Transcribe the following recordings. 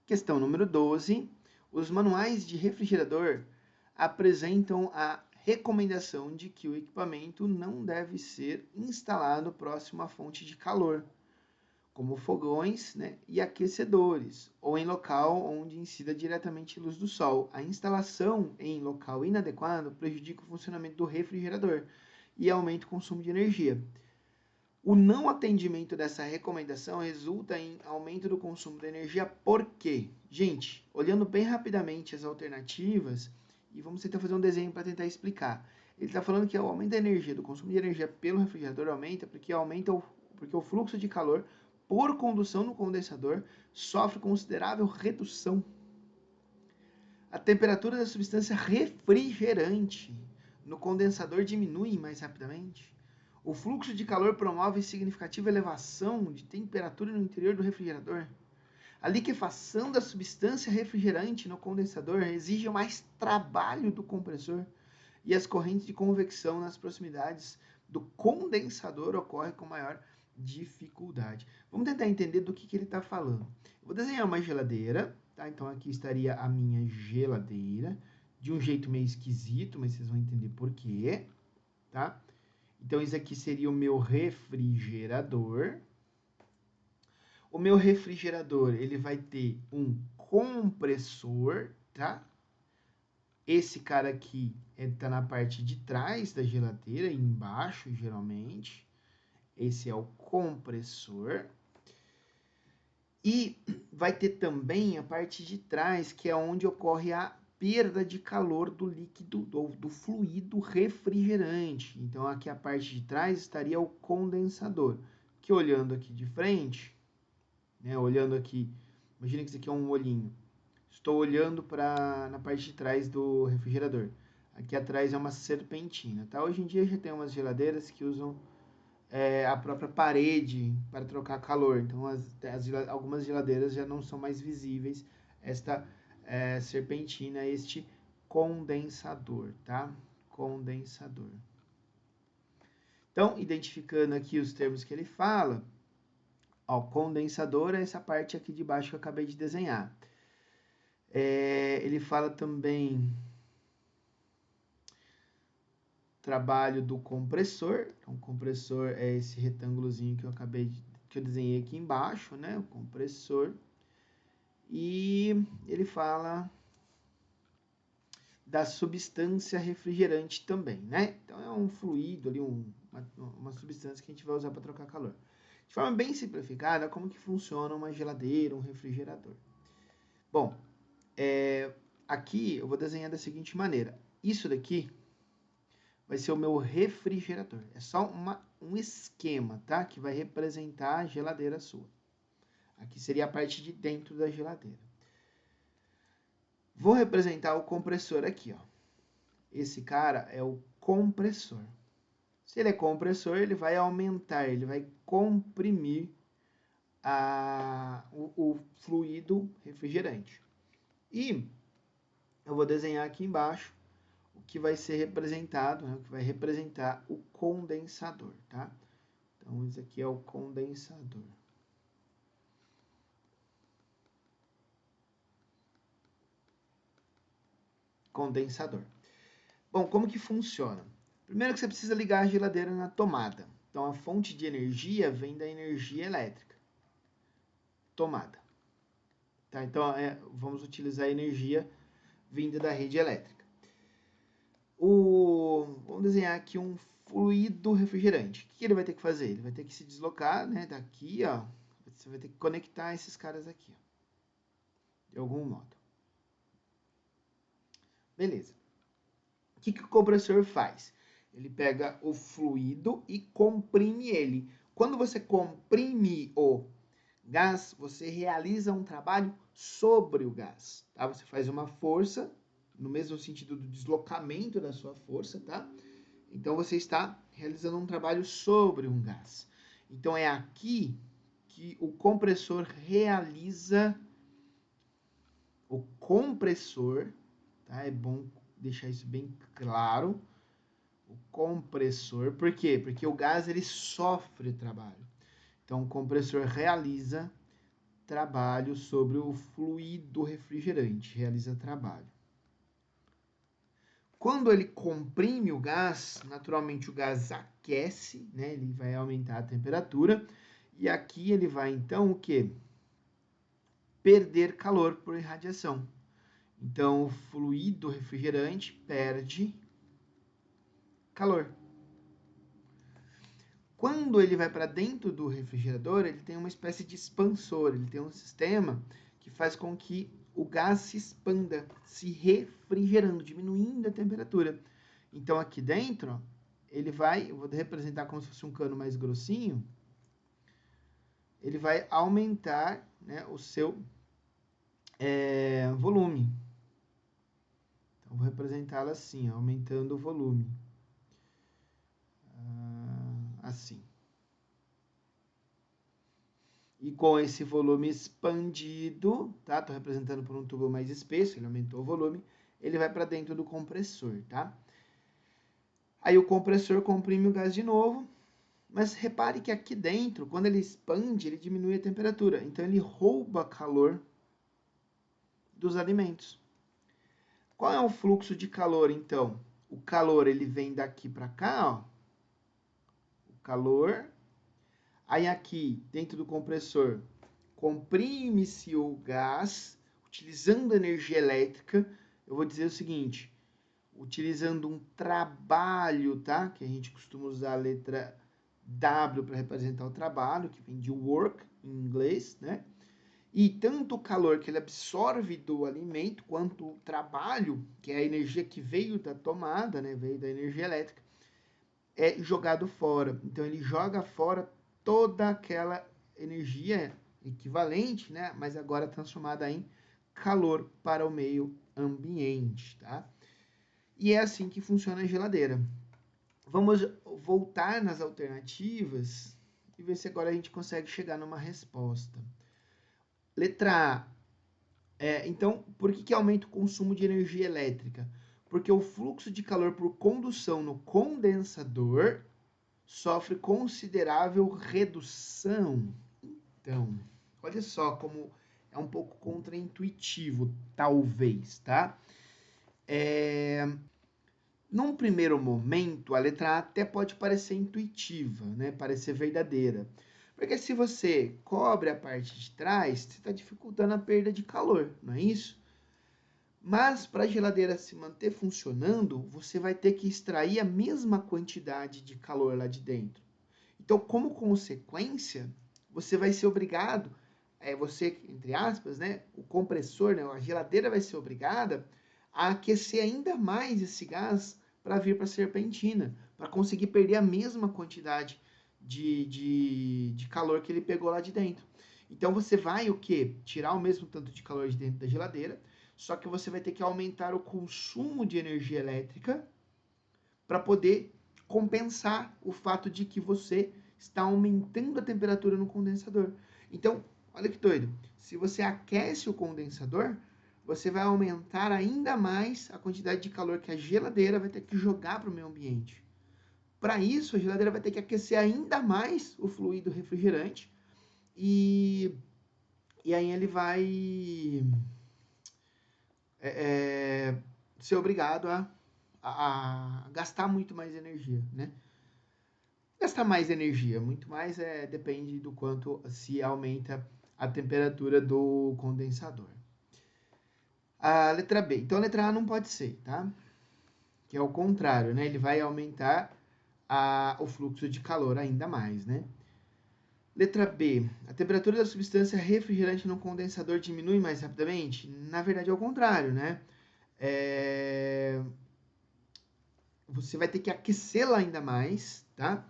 Questão número 12. Os manuais de refrigerador apresentam a recomendação de que o equipamento não deve ser instalado próximo à fonte de calor, como fogões, né, e aquecedores, ou em local onde incida diretamente luz do sol. A instalação em local inadequado prejudica o funcionamento do refrigerador e aumenta o consumo de energia. O não atendimento dessa recomendação resulta em aumento do consumo de energia. Por quê? Gente, olhando bem rapidamente as alternativas, e vamos tentar fazer um desenho para tentar explicar. Ele está falando que o aumento da energia, do consumo de energia pelo refrigerador aumenta porque o fluxo de calor por condução no condensador sofre considerável redução. A temperatura da substância refrigerante no condensador diminui mais rapidamente. O fluxo de calor promove significativa elevação de temperatura no interior do refrigerador. A liquefação da substância refrigerante no condensador exige mais trabalho do compressor e as correntes de convecção nas proximidades do condensador ocorrem com maior dificuldade. Vamos tentar entender do que ele está falando. Eu vou desenhar uma geladeira, tá? Então aqui estaria a minha geladeira, de um jeito meio esquisito, mas vocês vão entender por quê, tá? Então isso aqui seria o meu refrigerador. O meu refrigerador, ele vai ter um compressor, tá? Esse cara aqui está na parte de trás da geladeira, embaixo, geralmente. Esse é o compressor. E vai ter também a parte de trás, que é onde ocorre a perda de calor do líquido, do fluido refrigerante. Então, aqui a parte de trás estaria o condensador. Que olhando aqui de frente, né, olhando aqui, imagina que isso aqui é um olhinho. Estou olhando na parte de trás do refrigerador. Aqui atrás é uma serpentina, tá? Hoje em dia já tem umas geladeiras que usam a própria parede para trocar calor. Então, algumas geladeiras já não são mais visíveis esta serpentina, este condensador, tá? Condensador. Então, identificando aqui os termos que ele fala, ó, condensador é essa parte aqui de baixo que eu acabei de desenhar. Ele fala também trabalho do compressor. Então, o compressor é esse retângulozinho que eu desenhei aqui embaixo, né? O compressor. E ele fala da substância refrigerante também, né? Então é um fluido ali, uma substância que a gente vai usar para trocar calor. De forma bem simplificada, como que funciona uma geladeira, um refrigerador? Bom, aqui eu vou desenhar da seguinte maneira. Isso daqui vai ser o meu refrigerador. É só um esquema, tá? Que vai representar a geladeira sua. Aqui seria a parte de dentro da geladeira. Vou representar o compressor aqui, ó. Esse cara é o compressor. Se ele é compressor, ele vai aumentar, ele vai comprimir o fluido refrigerante. E eu vou desenhar aqui embaixo o que vai ser representado, né, o que vai representar o condensador, tá? Então, isso aqui é o condensador. Condensador. Bom, como que funciona? Primeiro que você precisa ligar a geladeira na tomada. Então, a fonte de energia vem da energia elétrica. Tomada. Tá? Então, vamos utilizar a energia vinda da rede elétrica. Vamos desenhar aqui um fluido refrigerante. O que ele vai ter que fazer? Ele vai ter que se deslocar, né, daqui, ó. Você vai ter que conectar esses caras aqui, ó, de algum modo. Beleza. O que o compressor faz? Ele pega o fluido e comprime ele. Quando você comprime o gás, você realiza um trabalho sobre o gás, tá? Você faz uma força, no mesmo sentido do deslocamento da sua força, tá? Então, você está realizando um trabalho sobre um gás. Então, é aqui que o compressor realiza o compressor, tá? É bom deixar isso bem claro. O compressor, por quê? Porque o gás ele sofre trabalho. Então, o compressor realiza trabalho sobre o fluido refrigerante, realiza trabalho. Quando ele comprime o gás, naturalmente o gás aquece, né? Ele vai aumentar a temperatura, e aqui ele vai, então, o quê? Perder calor por irradiação. Então, o fluido refrigerante perde calor. Quando ele vai para dentro do refrigerador, ele tem uma espécie de expansor, ele tem um sistema que faz com que o gás se expanda, se refrigerando, diminuindo a temperatura. Então, aqui dentro, ó, ele vai, eu vou representar como se fosse um cano mais grossinho, ele vai aumentar, né, o seu volume. Então, vou representá-lo assim, ó, aumentando o volume. Assim. E com esse volume expandido, tá? Tô representando por um tubo mais espesso, ele aumentou o volume, ele vai para dentro do compressor, tá? Aí o compressor comprime o gás de novo, mas repare que aqui dentro, quando ele expande, ele diminui a temperatura, então ele rouba calor dos alimentos. Qual é o fluxo de calor, então? O calor, ele vem daqui para cá, ó. O calor. Aí aqui, dentro do compressor, comprime-se o gás, utilizando energia elétrica. Eu vou dizer o seguinte, utilizando um trabalho, tá? Que a gente costuma usar a letra W para representar o trabalho, que vem de work em inglês, né? E tanto o calor que ele absorve do alimento, quanto o trabalho, que é a energia que veio da tomada, né? Veio da energia elétrica, é jogado fora. Então ele joga fora toda aquela energia equivalente, né? Mas agora transformada em calor para o meio ambiente, tá? E é assim que funciona a geladeira. Vamos voltar nas alternativas e ver se agora a gente consegue chegar numa resposta. Letra A. Então, por que aumenta o consumo de energia elétrica? Porque o fluxo de calor por condução no condensador sofre considerável redução. Então, olha só como é um pouco contraintuitivo, talvez, tá? Num primeiro momento, a letra A até pode parecer intuitiva, né? Parecer verdadeira. Porque se você cobre a parte de trás, você está dificultando a perda de calor, não é isso? Mas para a geladeira se manter funcionando, você vai ter que extrair a mesma quantidade de calor lá de dentro. Então, como consequência, você vai ser obrigado, você, entre aspas, né, o compressor, né, a geladeira vai ser obrigada a aquecer ainda mais esse gás para vir para a serpentina, para conseguir perder a mesma quantidade de calor que ele pegou lá de dentro. Então você vai o quê? Tirar o mesmo tanto de calor de dentro da geladeira, só que você vai ter que aumentar o consumo de energia elétrica para poder compensar o fato de que você está aumentando a temperatura no condensador. Então, olha que doido. Se você aquece o condensador, você vai aumentar ainda mais a quantidade de calor que a geladeira vai ter que jogar para o meio ambiente. Para isso, a geladeira vai ter que aquecer ainda mais o fluido refrigerante e aí ele vai ser obrigado a gastar muito mais energia, né? Gastar mais energia, muito mais depende do quanto se aumenta a temperatura do condensador. A letra B. Então, a letra A não pode ser, tá? Que é o contrário, né? Ele vai aumentar o fluxo de calor ainda mais, né? Letra B. A temperatura da substância refrigerante no condensador diminui mais rapidamente? Na verdade, é o contrário, né? Você vai ter que aquecê-la ainda mais, tá?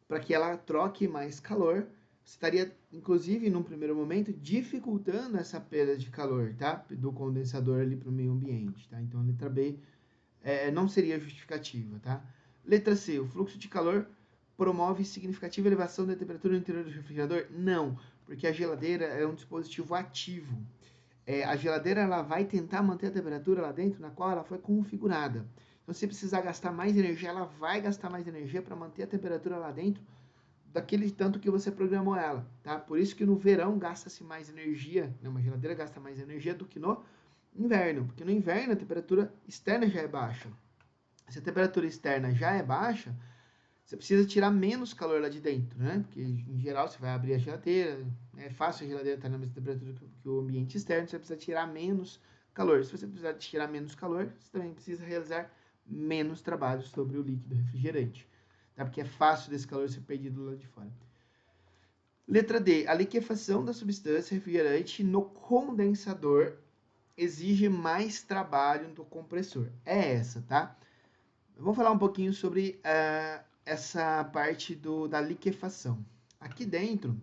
Para que ela troque mais calor. Você estaria, inclusive, num primeiro momento, dificultando essa perda de calor, tá? Do condensador ali para o meio ambiente, tá? Então, a letra B não seria justificativa, tá? Letra C. O fluxo de calor promove significativa elevação da temperatura no interior do refrigerador? Não, porque a geladeira é um dispositivo ativo. A geladeira ela vai tentar manter a temperatura lá dentro na qual ela foi configurada. Então, se precisar gastar mais energia, ela vai gastar mais energia para manter a temperatura lá dentro daquele tanto que você programou ela, tá? Por isso que no verão gasta-se mais energia, né? Uma geladeira gasta mais energia do que no inverno, porque no inverno a temperatura externa já é baixa. Se a temperatura externa já é baixa, você precisa tirar menos calor lá de dentro, né? Porque, em geral, você vai abrir a geladeira, é fácil a geladeira estar na mesma temperatura que o ambiente externo, você precisa tirar menos calor. Se você precisar tirar menos calor, você também precisa realizar menos trabalho sobre o líquido refrigerante, tá? Porque é fácil desse calor ser perdido lá de fora. Letra D. A liquefação da substância refrigerante no condensador exige mais trabalho do compressor. É essa, tá? Vamos falar um pouquinho sobre essa parte da liquefação. Aqui dentro,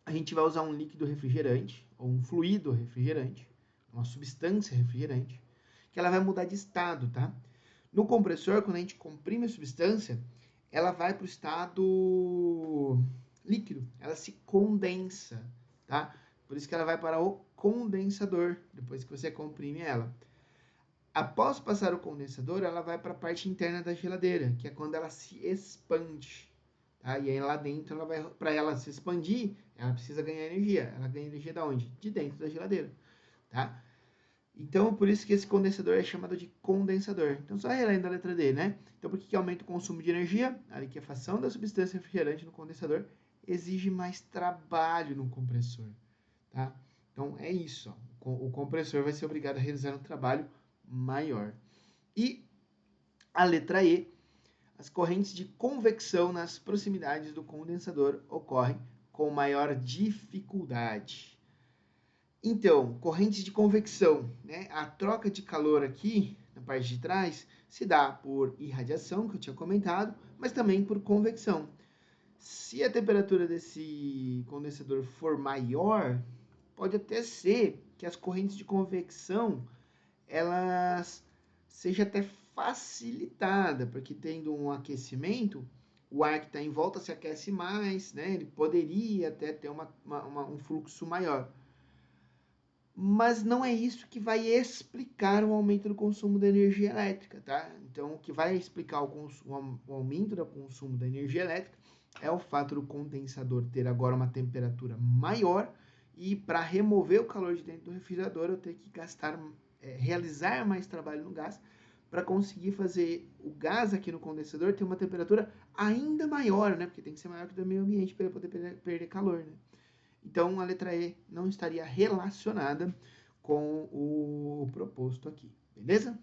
a gente vai usar um líquido refrigerante, ou um fluido refrigerante, uma substância refrigerante, que ela vai mudar de estado, tá? No compressor, quando a gente comprime a substância, ela vai para o estado líquido, ela se condensa, tá? Por isso que ela vai para o condensador, depois que você comprime ela. Após passar o condensador, ela vai para a parte interna da geladeira, que é quando ela se expande. Tá? E aí lá dentro, para ela se expandir, ela precisa ganhar energia. Ela ganha energia da onde? De dentro da geladeira. Tá? Então, por isso que esse condensador é chamado de condensador. Então, só relendo a letra D, né? Então, por que aumenta o consumo de energia? A liquefação da substância refrigerante no condensador exige mais trabalho no compressor. Tá? Então, é isso. Ó. O compressor vai ser obrigado a realizar um trabalho maior. E a letra E, as correntes de convecção nas proximidades do condensador ocorrem com maior dificuldade. Então, correntes de convecção, né? A troca de calor aqui, na parte de trás, se dá por irradiação, que eu tinha comentado, mas também por convecção. Se a temperatura desse condensador for maior, pode até ser que as correntes de convecção elas seja até facilitada, porque tendo um aquecimento, o ar que está em volta se aquece mais, né? Ele poderia até ter um fluxo maior. Mas não é isso que vai explicar o aumento do consumo da energia elétrica, tá? Então, o que vai explicar o aumento do consumo da energia elétrica é o fato do condensador ter agora uma temperatura maior e para remover o calor de dentro do refrigerador eu tenho que realizar mais trabalho no gás para conseguir fazer o gás aqui no condensador ter uma temperatura ainda maior, né? Porque tem que ser maior que o do meio ambiente para ele poder perder calor, né? Então, a letra E não estaria relacionada com o proposto aqui, beleza?